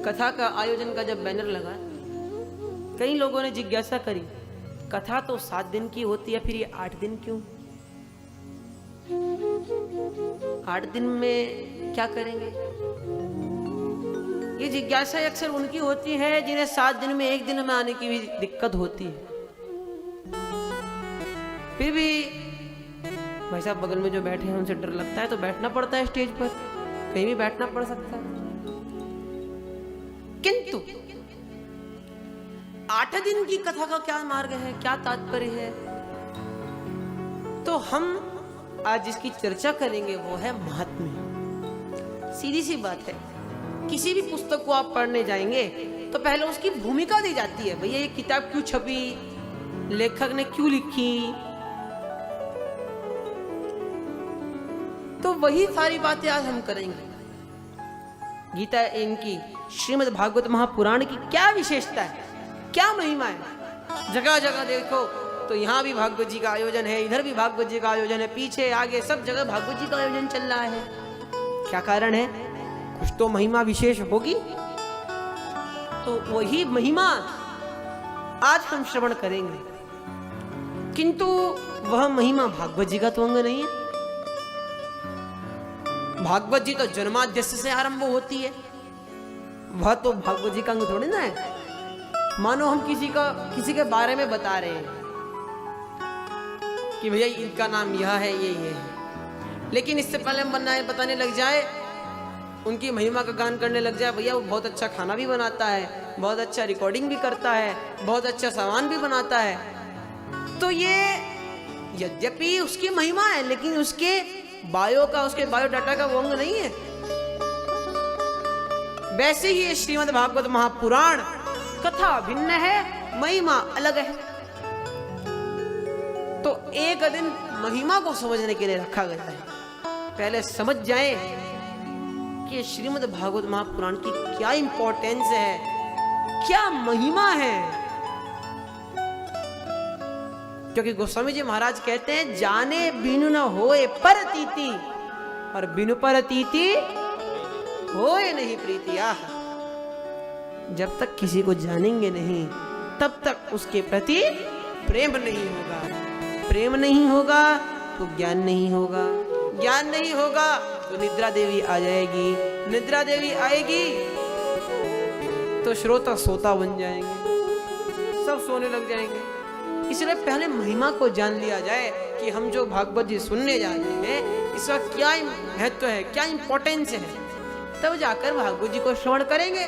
कथा का आयोजन का जब बैनर लगा, कई लोगों ने जिज्ञासा करी, कथा तो 7 दिन की होती है, फिर ये 8 दिन क्यों? 8 दिन में क्या करेंगे? ये जिज्ञासा अक्सर उनकी होती है जिन्हें 7 दिन में 1 दिन में आने की भी दिक्कत होती है। फिर भी भाई साहब बगल में जो बैठे हैं उनसे डर लगता है तो बैठना पड़ता है स्टेज पर, कहीं भी बैठना पड़ सकता है। किंतु 8 दिन की कथा का क्या मार्ग है, क्या तात्पर्य है? तो हम आज जिसकी चर्चा करेंगे वो है महात्म्य। सीधी सी बात है, किसी भी पुस्तक को आप पढ़ने जाएंगे तो पहले उसकी भूमिका दी जाती है। भैया ये किताब क्यों छपी, लेखक ने क्यों लिखी, तो वही सारी बातें आज हम करेंगे। गीता इनकी श्रीमद् भागवत महापुराण की क्या विशेषता है, क्या महिमा है? जगह जगह देखो तो यहाँ भी भागवत जी का आयोजन है, इधर भी भागवत जी का आयोजन है, पीछे आगे सब जगह भागवत जी का आयोजन चल रहा है। क्या कारण है? कुछ तो महिमा विशेष होगी। तो वही महिमा आज हम श्रवण करेंगे, किंतु वह महिमा भागवत जी का तो अंग नहीं है। भागवत जी तो जन्माद्यस्य से आरंभ होती है, वह तो भागवत जी का अंग थोड़ी ना है। मानो हम किसी के बारे में बता रहे हैं कि भैया इनका नाम यह है, ये है, लेकिन इससे पहले हम बताने लग जाए, उनकी महिमा का गान करने लग जाए, भैया वो बहुत अच्छा खाना भी बनाता है, बहुत अच्छा रिकॉर्डिंग भी करता है, बहुत अच्छा सामान भी बनाता है, तो ये यद्यपि उसकी महिमा है लेकिन उसके बायोडाटा का वो अंग नहीं है। वैसे ही ये श्रीमद् भागवत महापुराण कथा भिन्न है, महिमा अलग है। तो एक दिन महिमा को समझने के लिए रखा गया है। पहले समझ जाएं कि श्रीमद् भागवत महापुराण की क्या इंपॉर्टेंस है, क्या महिमा है। क्योंकि गोस्वामी जी महाराज कहते हैं, जाने बिनु न होए परतीति, और बिनु परतीति होए नहीं प्रीति। जब तक किसी को जानेंगे नहीं तब तक उसके प्रति प्रेम नहीं होगा, प्रेम नहीं होगा तो ज्ञान नहीं होगा, ज्ञान नहीं होगा तो निद्रा देवी आ जाएगी, निद्रा देवी आएगी तो श्रोता सोता बन जाएंगे, सब सोने लग जाएंगे। इसलिए पहले महिमा को जान लिया जाए कि हम जो भागवत जी सुनने जा रहे हैं इसका क्या महत्व है, क्या इंपॉर्टेंस है, तब जाकर भागवत जी को श्रवण करेंगे।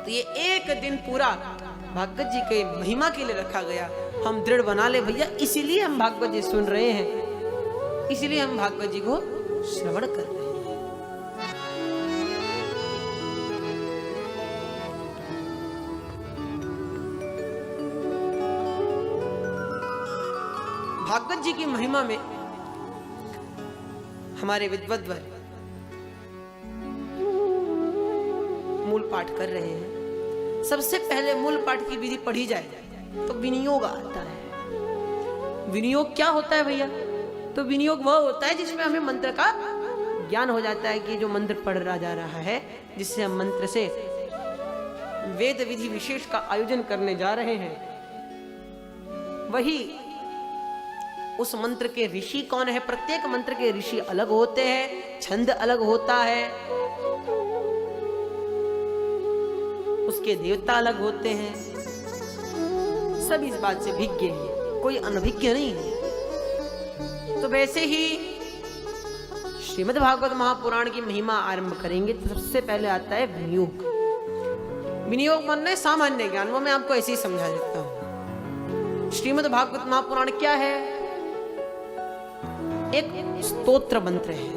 तो ये एक दिन पूरा भागवत जी के महिमा के लिए रखा गया। हम दृढ़ बना ले भैया, इसीलिए हम भागवत जी सुन रहे हैं, इसीलिए हम भागवत जी को श्रवण कर रहे हैं। भागवत जी की महिमा में हमारे विद्वद्वर मूल पाठ कर रहे हैं। सबसे पहले मूल पाठ की विधि पढ़ी जाए तो विनियोग आता है। विनियोग क्या होता है भैया? तो विनियोग वह होता है जिसमें हमें मंत्र का ज्ञान हो जाता है कि जो मंत्र पढ़ा जा रहा है, जिससे हम मंत्र से वेद विधि विशेष का आयोजन करने जा रहे हैं, वही उस मंत्र के ऋषि कौन है। प्रत्येक मंत्र के ऋषि अलग होते हैं, छंद अलग होता है, उसके देवता अलग होते हैं, सब इस बात से भिज्ञ हैं, कोई अनभिज्ञ नहीं है। तो वैसे ही श्रीमद् भागवत महापुराण की महिमा आरंभ करेंगे तो सबसे पहले आता है विनियोग। विनियोग माने सामान्य ज्ञान, वो मैं आपको ऐसे ही समझा देता हूं। श्रीमद् भागवत महापुराण क्या है? एक स्तोत्र मंत्र है।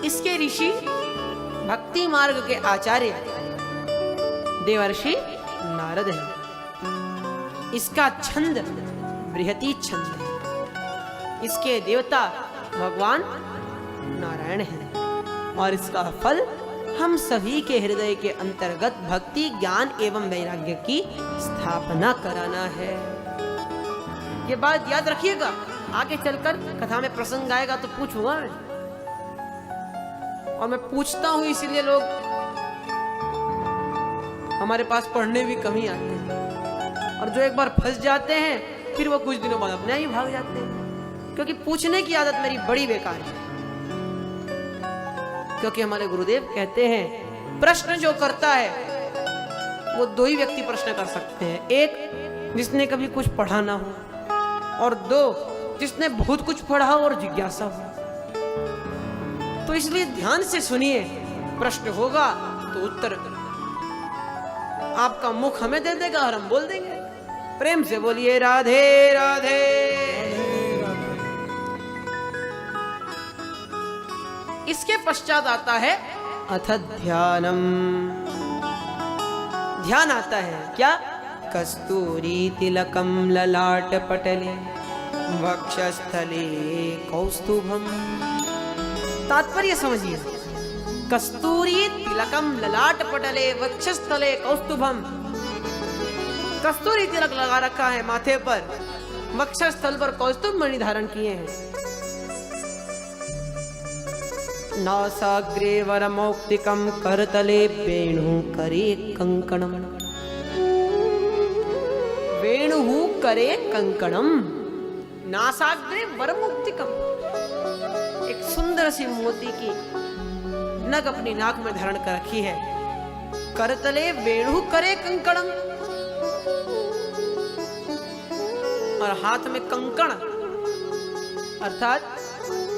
इसके ऋषि भक्ति मार्ग के आचार्य देवर्षि नारद हैं। इसका छंद बृहति छंद है। इसके देवता भगवान नारायण हैं और इसका फल हम सभी के हृदय के अंतर्गत भक्ति, ज्ञान एवं वैराग्य की स्थापना कराना है। ये बात याद रखिएगा, आगे चलकर कथा में प्रसंग आएगा तो पूछूंगा। और मैं पूछता हूं इसीलिए लोग हमारे पास पढ़ने भी कम ही आते हैं, और जो एक बार फंस जाते हैं फिर वो कुछ दिनों बाद अपने ही भाग जाते हैं, क्योंकि पूछने की आदत मेरी बड़ी बेकार है। क्योंकि हमारे गुरुदेव कहते हैं प्रश्न जो करता है वो दो ही व्यक्ति प्रश्न कर सकते हैं, एक जिसने कभी कुछ पढ़ा ना हो, और दो जिसने बहुत कुछ पढ़ा हो और जिज्ञासा हो। तो इसलिए ध्यान से सुनिए, प्रश्न होगा तो उत्तर आपका मुख हमें दे देगा और हम बोल देंगे। प्रेम से बोलिए राधे राधे। इसके पश्चात आता है अथ ध्यानम। ध्यान आता है क्या? कस्तूरी तिलकम ललाट पटले वक्षस्थले कौस्तुभम। तात्पर्य समझिए, कस्तूरी तिलकम ललाट पटले वक्षस्थले कौस्तुभम। कस्तूरी तिलक लगा रखा है माथे पर, वक्षस्थल पर कौस्तुभ मणि धारण किए हैं। नासाग्रे वरमौक्तिकम करतले वेणु करे कंकणम। वेणु करे कंकणम। नासाग्रे वरमौक्तिकम, एक सुंदर सी मोती की नग अपनी नाक में धारण कर रखी है। करतले वेणु करे कंकणम, और हाथ में कंकण अर्थात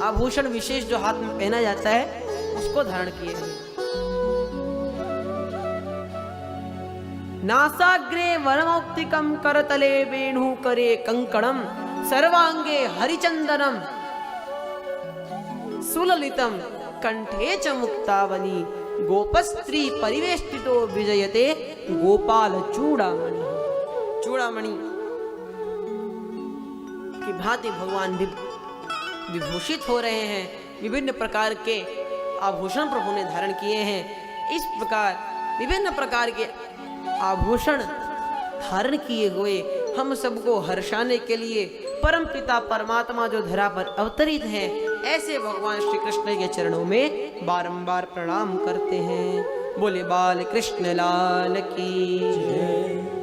आभूषण विशेष जो हाथ में पहना जाता है उसको धारण किए हैं। नासाग्रे वरमौक्तिकम करतले वेणु करे कंकणम सर्वांगे हरिचंदनम सुललितम कंठे च मुक्तावली गोपस्त्री परिवेष्टितो विजयते गोपाल चूड़ामणि। चूड़ामणि की भांति भगवान विभूषित हो रहे हैं, विभिन्न प्रकार के आभूषण प्रभु ने धारण किए हैं। इस प्रकार विभिन्न प्रकार के आभूषण धारण किए हुए हम सबको हर्षाने के लिए परम पिता परमात्मा जो धरा पर अवतरित हैं, ऐसे भगवान श्री कृष्ण के चरणों में बारंबार प्रणाम करते हैं। बोले बाल कृष्ण लाल की जय।